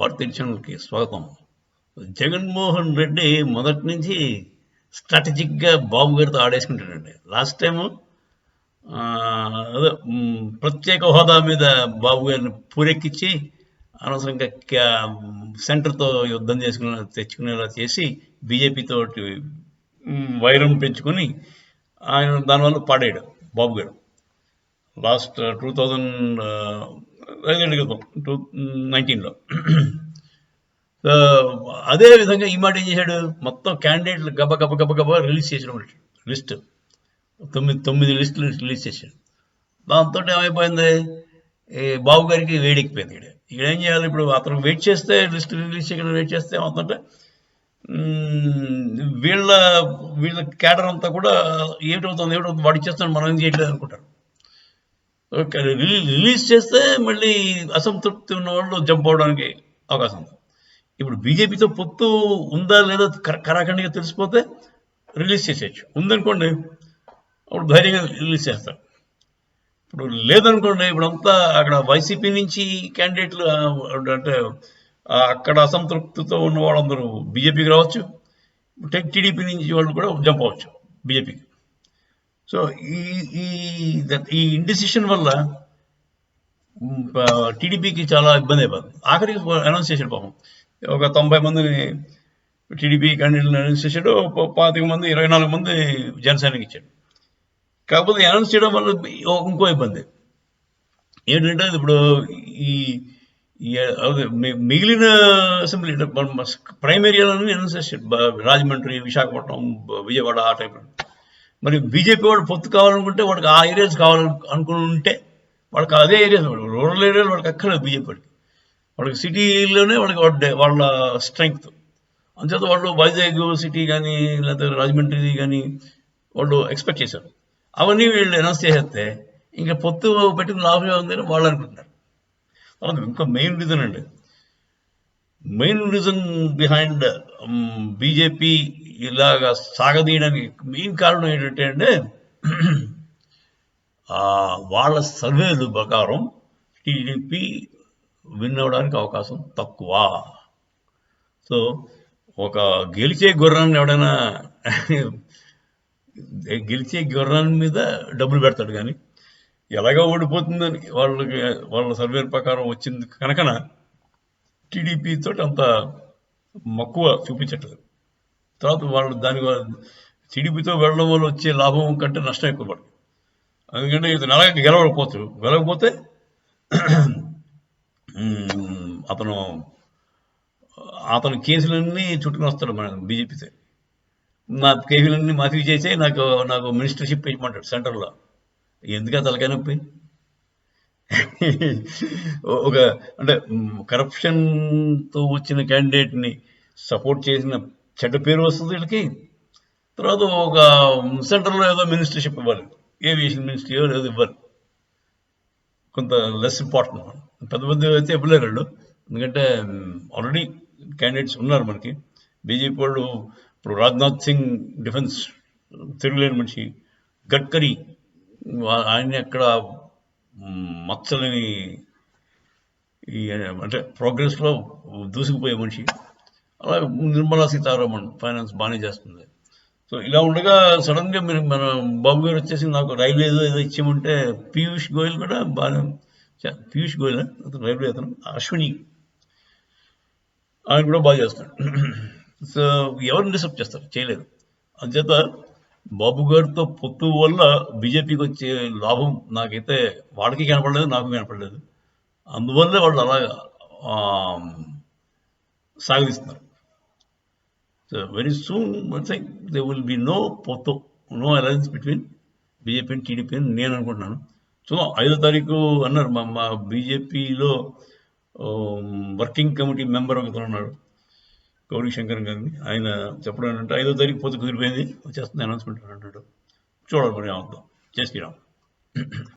వార్త ఛానల్కి స్వాగతం. జగన్మోహన్ రెడ్డి మొదటి నుంచి స్ట్రాటజిక్గా బాబు గారితో ఆడేసుకుంటాడండి. లాస్ట్ టైము అదే ప్రత్యేక హోదా మీద బాబు గారిని పూరెక్కించి అనవసరంగా సెంటర్తో యుద్ధం తెచ్చుకునేలా చేసి బీజేపీతో వైరం పెంచుకొని ఆయన దానివల్ల పాడాడు బాబు గారు. లాస్ట్ 2019లో. అదే విధంగా ఈ మాట ఏం చేశాడు, మొత్తం క్యాండిడేట్లు గబ గబ గబ గబ రిలీజ్ చేసిన లిస్ట్ 9 లిస్టులు రిలీజ్ చేశాడు. దాంతో ఏమైపోయింది, బాబు గారికి వేడెక్కిపోయింది. ఇక్కడ ఏం చేయాలి, ఇప్పుడు అతను వెయిట్ చేస్తే లిస్ట్ రిలీజ్ చేయకుండా వెయిట్ చేస్తే ఏమవుతుందంటే వీళ్ళ క్యాడర్ అంతా కూడా ఏమిటవుతుంది వాడు ఇచ్చేస్తాడు, మనం ఏం చేయట్లేదు అనుకుంటారు. రిలీజ్ చేస్తే మళ్ళీ అసంతృప్తి ఉన్న వాళ్ళు జంప్ అవడానికి అవకాశం ఉంది. ఇప్పుడు బీజేపీతో పొత్తు ఉందా లేదా కరాఖండిగా తెలిసిపోతే రిలీజ్ చేసేయచ్చు. ఉందనుకోండి అప్పుడు ధైర్యంగా రిలీజ్ చేస్తారు. ఇప్పుడు లేదనుకోండి, ఇప్పుడంతా అక్కడ వైసీపీ నుంచి క్యాండిడేట్లు అంటే అక్కడ అసంతృప్తితో ఉన్న వాళ్ళందరూ బీజేపీకి రావచ్చు, టీడీపీ నుంచి వాళ్ళు కూడా జంప్ అవ్వచ్చు బీజేపీకి. సో ఈ ఇండిసిషన్ వల్ల టీడీపీకి చాలా ఇబ్బంది అయిపోతుంది. ఆఖరికి అనౌన్స్ చేశాడు పాపం, ఒక 90 మందిని టీడీపీ క్యాండిడేట్లను అనౌన్స్ చేశాడు, 25 మంది 24 మంది జనసేనకి ఇచ్చాడు. కాకపోతే అనౌన్స్ చేయడం వల్ల ఇంకో ఇబ్బంది ఏంటంటే, ఇప్పుడు ఈ మిగిలిన అసెంబ్లీ ప్రైమ్ ఏరియాలను అనౌన్స్ చేశాడు, రాజమండ్రి, విశాఖపట్నం, విజయవాడ, ఆ టైప్లో. మరి బీజేపీ వాడు పొత్తు కావాలనుకుంటే వాడికి ఆ ఏరియాస్ కావాలనుకుంటే వాళ్ళకి అదే ఏరియాస్, రూరల్ ఏరియాలో వాడికి అక్కర్లేదు బీజేపీ వాళ్ళకి సిటీలోనే వాళ్ళ స్ట్రెంగ్త్. అంచేత వాళ్ళు వైజాగ్ సిటీ కానీ లేదా రాజమండ్రి కానీ వాళ్ళు ఎక్స్పెక్ట్ చేశారు. అవన్నీ వీళ్ళు అనౌన్స్ చేసేస్తే ఇంకా పొత్తు పెట్టిన లాభమే ఉందని వాళ్ళు అనుకుంటున్నారు. ఇంకా మెయిన్ రీజన్ బిహైండ్ బీజేపీ ఇలాగా సాగదీయడానికి మెయిన్ కారణం ఏంటంటే అంటే వాళ్ళ సర్వేలు ప్రకారం టీడీపీ విన్ అవ్వడానికి అవకాశం తక్కువ. సో ఒక గెలిచే గుర్రాన్ని మీద డబ్బులు పెడతాడు, కానీ ఎలాగో ఓడిపోతుందని వాళ్ళ సర్వే ప్రకారం వచ్చింది కనుకన టీడీపీ తోటి అంత మక్కువ చూపించట్లేదు. తర్వాత వాళ్ళు టీడీపీతో వెళ్ళడం వల్ల వచ్చే లాభం కంటే నష్టం ఎక్కువ పడుతుంది. ఎందుకంటే ఇతను అలాగే గెలవకపోతే అతను కేసులన్నీ చుట్టుకుని వస్తాడు మన బీజేపీతో. నా కేసులన్నీ మాఫీ చేసే నాకు మినిస్టర్షిప్ ఇవ్వమంటాడు సెంటర్లో. ఎందుకంటే తలకాయ నొప్పి. అంటే కరప్షన్తో వచ్చిన క్యాండిడేట్ని సపోర్ట్ చేసిన చెడ్డ పేరు వస్తుంది వీళ్ళకి. తర్వాత ఒక సెంటర్లో ఏదో మినిస్టర్షిప్ ఇవ్వాలి, ఏవియేషన్ మినిస్ట్రీ ఏదో ఇవ్వాలి, కొంత లెస్ ఇంపార్టెంట్. పెద్ద అయితే ఇవ్వలేరు వాళ్ళు, ఎందుకంటే ఆల్రెడీ క్యాండిడేట్స్ ఉన్నారు మనకి. బీజేపీ వాళ్ళు ఇప్పుడు రాజ్నాథ్ సింగ్ డిఫెన్స్ తిరుగులేని మనిషి, గడ్కరీ ఆయన్ని అక్కడ మచ్చలేని అంటే ప్రోగ్రెస్లో దూసుకుపోయే మనిషి. అలాగే నిర్మలా సీతారామన్ ఫైనాన్స్ బాగానే చేస్తుంది. సో ఇలా ఉండగా సడన్గా మన బాబు గారు వచ్చేసి నాకు రైల్వే ఏదో ఇచ్చామంటే, పీయూష్ గోయల్ కూడా బాగానే, పీయూష్ గోయల్ అతను రైల్వే అతను, అశ్విని ఆయన కూడా బాగా చేస్తాడు. సో ఎవరిని డిస్టర్బ్ చేస్తారు, చేయలేదు. అంచేత బాబు గారితో పొత్తు వల్ల బీజేపీకి వచ్చే లాభం నాకైతే వాళ్ళకి కనపడలేదు, నాకు కనపడలేదు. అందువల్లే వాళ్ళు అలాగా సాగదీస్తున్నారు. So very soon they will be no పొత్తు, no alliance between BJP and TDP అని నేను అనుకుంటున్నాను. చూద్దాం, 5వ తారీఖు అన్నారు మా బీజేపీలో వర్కింగ్ కమిటీ మెంబర్ ఒకరు ఉన్నాడు, గౌరీ శంకర్ గారిని. ఆయన చెప్పడం ఏంటంటే 5వ తారీఖు పొత్తు కుదిరిపోయింది, వచ్చేస్తుంది అనౌన్స్మెంట్ అంటాడు. చూడాలి మరి ఏమవుతాం. జై శ్రీరామ్.